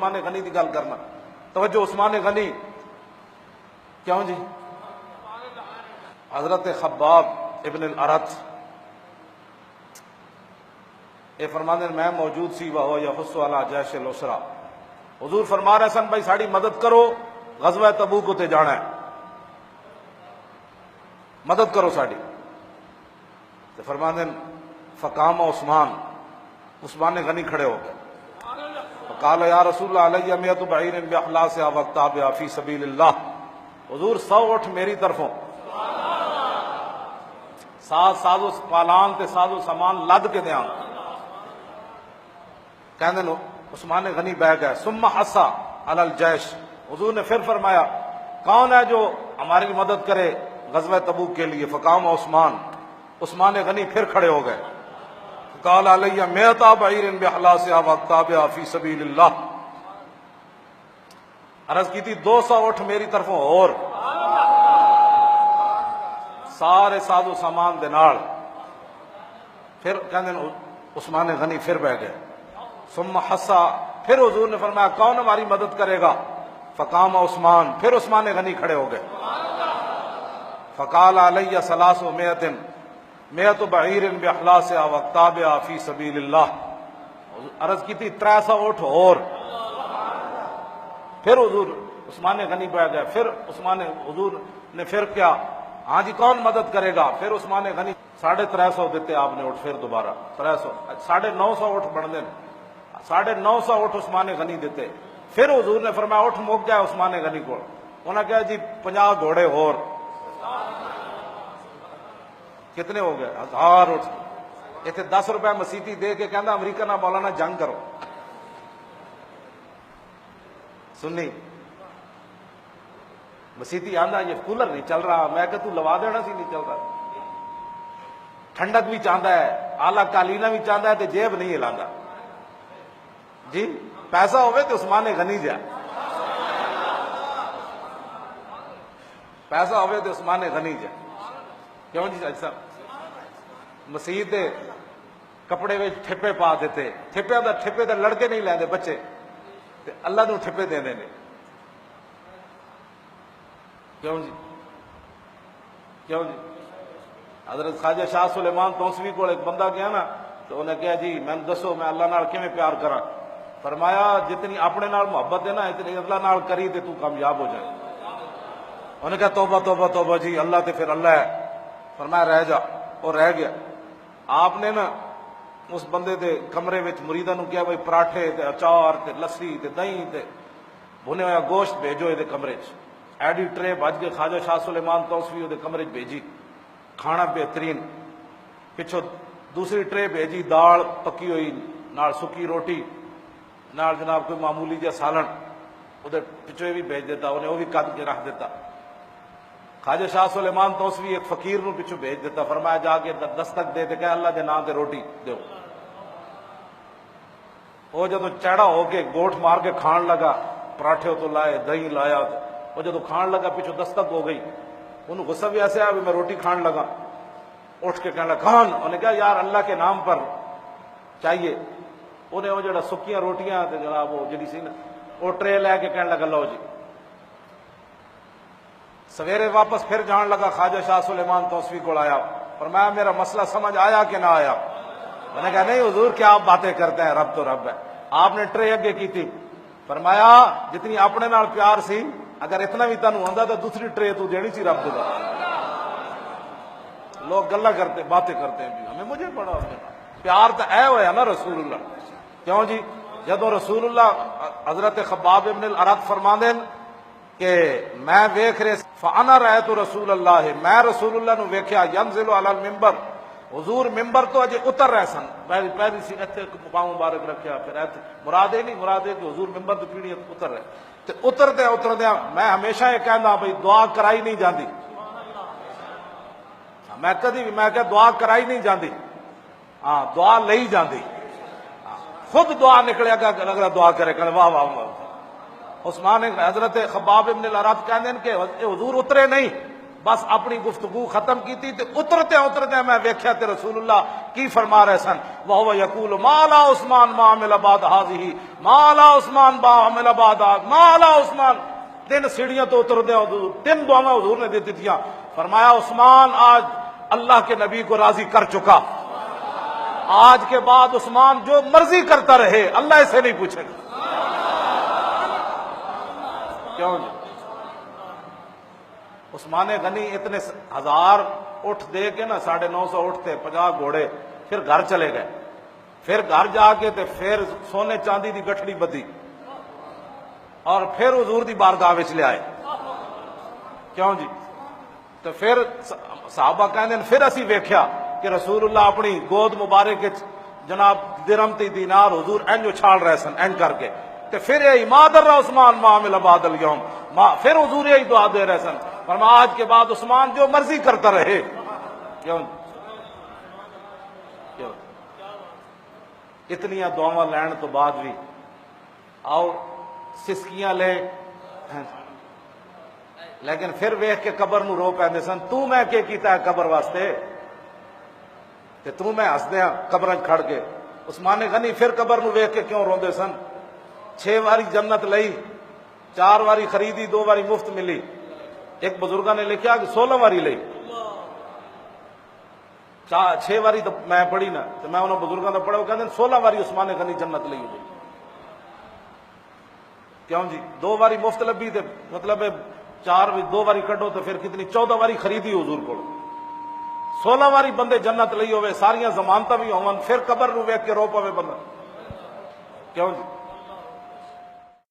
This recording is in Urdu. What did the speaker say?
عثمان غنی کی گل کرنا. توجہ عثمان غنی کیوں جی؟ حضرت خباب ابن الارت یہ فرمانے میں موجود سی وہ یحث علی جیش الاسرا. حضور فرما رہے سن بھائی ساڑی مدد کرو، غزوہ تبوک تے جانا ہے، مدد کرو ساڑی. تو فرمانے فقام عثمان غنی کھڑے ہو گئے. فقال یا رسول اللہ علیہ میت بعیر باخلاصها واقتابها فی سبیل اللہ. حضور 100 اٹھ میری طرفوں، ساز و پالان تے ساز و سامان لد کے دیاں. کہنے لو عثمان غنی بہ گئے. ثم حسا علی الجیش. حضور نے پھر فرمایا کون ہے جو ہماری مدد کرے غزوہ تبوک کے لیے؟ فقام عثمان غنی پھر کھڑے ہو گئے. قال علیہ میت بعیر باخلاصها واقتابها فی سبیل اللہ. عرض کی تھی 200 اٹھ میری طرفوں اور سارے ساز و سامان دے نال. پھر کہنے عثمان غنی پھر بہ گئے. ثم حسا. پھر حضور نے فرمایا کون ہماری مدد کرے گا؟ فقام عثمان. پھر عثمان غنی کھڑے ہو گئے. فقال علیہ 300 میت بعیر باخلاصها واقتابها فی سبیل اللہ. عرض کی تھی 300 اٹھ اور. پھر حضور عثمان غنی پہ گئے. پھر حضور نے پھر کیا ہاں جی کون مدد کرے گا؟ پھر عثمان غنی 350 دیتے آپ نے اٹھ. پھر دوبارہ 300 950 اٹھ بن دیں. 950 اٹھ عثمان غنی دیتے. پھر حضور نے فرمایا اٹھ مک گیا عثمان غنی کو. انہوں نے کہا جی 50 گھوڑے اور. کتنے ہو گئے؟ 1000 اٹھ. اتنے 10 روپے مسیتی دے کے کہنا امریکہ نہ مولانا جنگ کرو. سنی مسیتی آندا یہ کولر نہیں چل رہا. میں کہ تو لوا دینا سی، نہیں چل رہا. ٹھنڈک بھی چاہتا ہے، آلہ کالینا بھی چاہتا ہے، تے جیب نہیں ہلاندا. جی پیسہ ہوئے تو عثمان غنی جا، پیسہ ہوئے تو عثمان غنی جا. کیوں جی صاحب؟ مسیح دے کپڑے میں ٹھپے پا دیتے. ٹھپے دا لڑکے نہیں لیندے بچے، تے اللہ نو ٹھپے دینے نے. کیوں جی؟ کیوں جی؟ حضرت خواجہ شاہ سلیمان توسوی کو ایک بندہ گیا نا، تو انہیں کہا جی میں دسو میں اللہ نال کیویں پیار کراں؟ فرمایا جتنی اپنے نال محبت ہے نا اتنی اللہ نال کری تے تو کامیاب ہو جائے. انہیں کہا توبہ توبہ توبہ جی اللہ تے پھر اللہ ہے. فرمایا رہ جا. اور رہ گیا. آپ نے نا اس بندے دے کمرے وچ مریداں نو کہا بھائی پراٹھے تے اچار تے لسی تے دہی تے بھنے ہویا گوشت بھیجو یہ کمرے چ. ایڈی ٹرے بج کے خواجہ شاہ سلیمان توسوی وہ کمرے چ بھیجی. کھانا بہترین. پچھو دوسری ٹرے بھیجی دال پکی ہوئی نال سکی روٹی نال جناب کوئی معمولی جہا سالن. ادھر پچھو یہ بھی بھیج دیتا، انہیں وہ بھی کد کے رکھ دیتا. خواجہ شاہ سلیمان توسوی ایک فقیر نو پچھو بھیج دیتا. فرمایا جا کے دستک دے تے کہ اللہ دے نام تے روٹی دیو. وہ جدو چیڑا ہو کے گوٹھ مار کے کھان لگا، پراٹھے تو لائے دہی لایا، وہ جدو کھان لگا پچھو دستک ہو گئی. انہوں غصہ بھی ایسے آیا میں روٹی کھان لگا. اٹھ کے کہنے لگا کھان. انہیں کہا یار اللہ کے نام پر چاہیے. انہیں وہ جڑا سکیاں روٹیاں تے جناب وہ جڑی سی نا وہ ٹرے لے کے کہنے لگا لو جی. سویرے واپس پھر جان لگا خواجہ شاہ سلیمان توسوی کو آیا. فرمایا میرا مسئلہ سمجھ آیا کہ نہ آیا؟ میں نے کہا نہیں حضور کیا آپ باتیں کرتے ہیں، رب تو رب ہے. آپ نے ٹرے اگے کی تھی. فرمایا جتنی اپنے نال پیار سی اگر اتنا بھی تینوں آندا تو دوسری ٹرے تو دینی سی رب دا. لوگ گلا کرتے باتیں کرتے ہیں ہمیں مجھے بڑا پیار تو اے ہوا نا رسول اللہ. کیوں جی؟ جدو رسول اللہ حضرت خباب ابن الارت فرماندے کہ میں ویکھ رہے فانا رأیت رسول اللہ، میں رسول اللہ نو ویکھیا ینزل علی المنبر. حضور ممبر تو اجے اتر رہے سن. پہلی سی اتنے پاؤں مبارک رکھیا، پھر مراد نہیں مراد ہے کہ حضور ممبر تو پیڑھی اتر رہے. تے اتردیا میں ہمیشہ یہ کہنا بھائی دعا کرائی نہیں جاندی. میں کدی بھی میں کہ دعا کرائی نہیں جاندی، ہاں دعا لئی جاندی. خود دعا نکلے گا اگر دعا کرے کہ واہ واہ واہ. عثمان حضرت خباب ابن الارت کہتے ہیں کہ حضور اترے نہیں، بس اپنی گفتگو ختم کی تھی تے اترتے میں ویکھیا تے رسول اللہ کی فرما رہے سن، وہو یقول مالا عثمان ما عمل بعد هذه مالا عثمان ما عمل بعد مالا عثمان. 3 سیڑھیاں تو اترتے حضور 3 دعائیں حضور نے دیتی تھیں. فرمایا عثمان آج اللہ کے نبی کو راضی کر چکا، آج کے بعد عثمان جو مرضی کرتا رہے اللہ اسے نہیں پوچھے گا. کیوں جی؟ عثمان غنی اتنے 1000 اٹھ دے کے نا 950 اٹھتے 50 گھوڑے، پھر گھر چلے گئے. پھر گھر جا کے تے پھر سونے چاندی دی گٹھڑی بدھی اور پھر حضور دی بارگاہ وچ لے آئے. کیوں جی؟ تو پھر صحابہ کہندے نے پھر اسی ویکھیا کہ رسول اللہ اپنی گود مبارک جناب درہم تے دینار حضور انج اچھال رہے سن انج کر کے. تے پھر یہ مادر عثمان ما عمل بعد اليوم، پھر حضور یہی دعا دے رہے سن، فرمایا آج کے بعد عثمان جو مرضی کرتا رہے. کیوں اتنی دعاواں لین تو بعد بھی آؤ سسکیاں لے، لیکن پھر ویکھ کے قبر نو رو پیندے سن، تو میں کہ کیتا ہے قبر واسطے تے تو میں ہس دیاں قبر کھڑ کے. عثمان غنی پھر قبر نو ویکھ کے کیوں روندے سن؟ 6 واری جنت لئی، 4 واری خریدی، 2 واری مفت ملی. ایک بزرگاں نے لکھیا کہ 16 واری لئی، 6 واری تو میں پڑھی نا تو میں انہوں بزرگاں دا پڑھا، وہ کہتے ہیں 16 واری عثمان غنی جنت لئی ہوئی. کیوں جی؟ 2 واری مفت لبی تے مطلب 2 واری کڈو تو پھر کتنی 14 واری خریدی حضور کو. 16 واری بندے جنت لئی ہوئے، ساریاں ضمانتاں بھی ہون، پھر قبر نو ویکھ کے رو پوے بندہ. کیوں جی؟